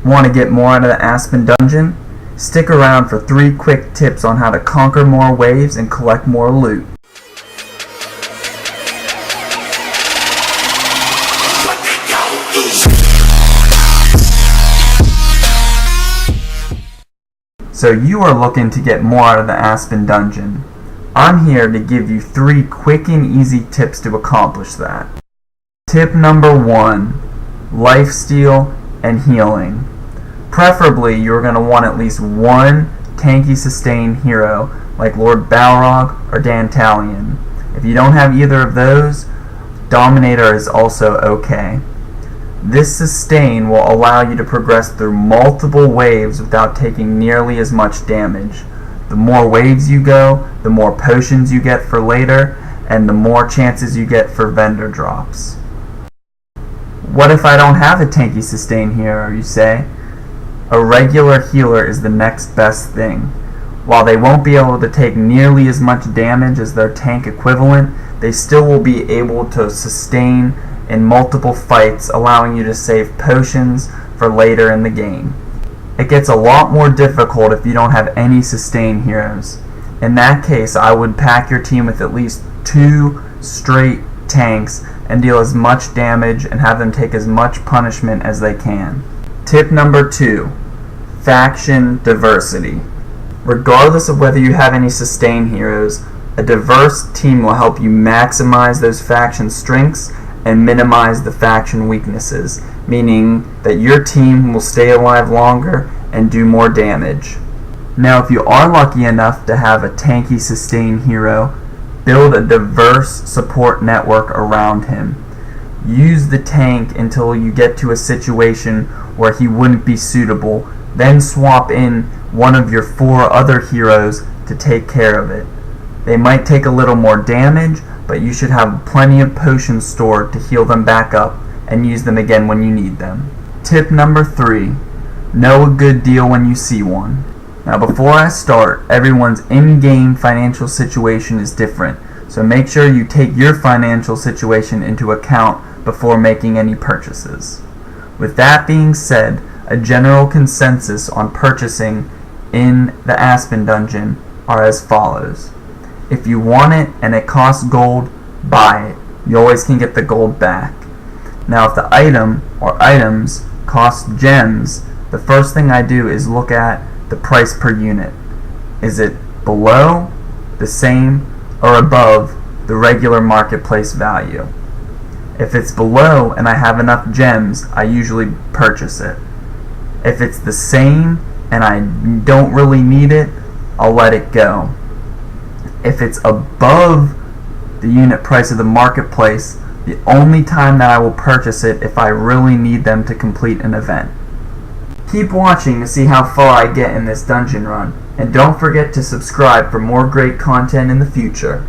Want to get more out of the Aspen Dungeon? Stick around for 3 quick tips on how to conquer more waves and collect more loot. So you are looking to get more out of the Aspen Dungeon. I'm here to give you 3 quick and easy tips to accomplish that. Tip number 1, lifesteal and healing. Preferably, you're going to want at least one tanky sustain hero like Lord Balrog or Dantalion. If you don't have either of those, Dominator is also okay. This sustain will allow you to progress through multiple waves without taking nearly as much damage. The more waves you go, the more potions you get for later, and the more chances you get for vendor drops. What if I don't have a tanky sustain hero, you say? A regular healer is the next best thing. While they won't be able to take nearly as much damage as their tank equivalent, they still will be able to sustain in multiple fights, allowing you to save potions for later in the game. It gets a lot more difficult if you don't have any sustain heroes. In that case, I would pack your team with at least 2 straight tanks and deal as much damage and have them take as much punishment as they can. Tip number 2, faction diversity. Regardless of whether you have any sustain heroes, a diverse team will help you maximize those faction strengths and minimize the faction weaknesses, meaning that your team will stay alive longer and do more damage. Now, if you are lucky enough to have a tanky sustain hero, build a diverse support network around him. Use the tank until you get to a situation where he wouldn't be suitable, then swap in one of your 4 other heroes to take care of it. They might take a little more damage, but you should have plenty of potions stored to heal them back up and use them again when you need them. Tip number 3, know a good deal when you see one. Now before I start, everyone's in-game financial situation is different, so make sure you take your financial situation into account before making any purchases. With that being said, a general consensus on purchasing in the Aspen Dungeon are as follows. If you want it and it costs gold, buy it. You always can get the gold back. Now if the item or items cost gems, the first thing I do is look at the price per unit. Is it below, the same, or above the regular marketplace value? If it's below and I have enough gems, I usually purchase it. If it's the same and I don't really need it, I'll let it go. If it's above the unit price of the marketplace, the only time that I will purchase it if I really need them to complete an event. Keep watching to see how far I get in this dungeon run, and don't forget to subscribe for more great content in the future.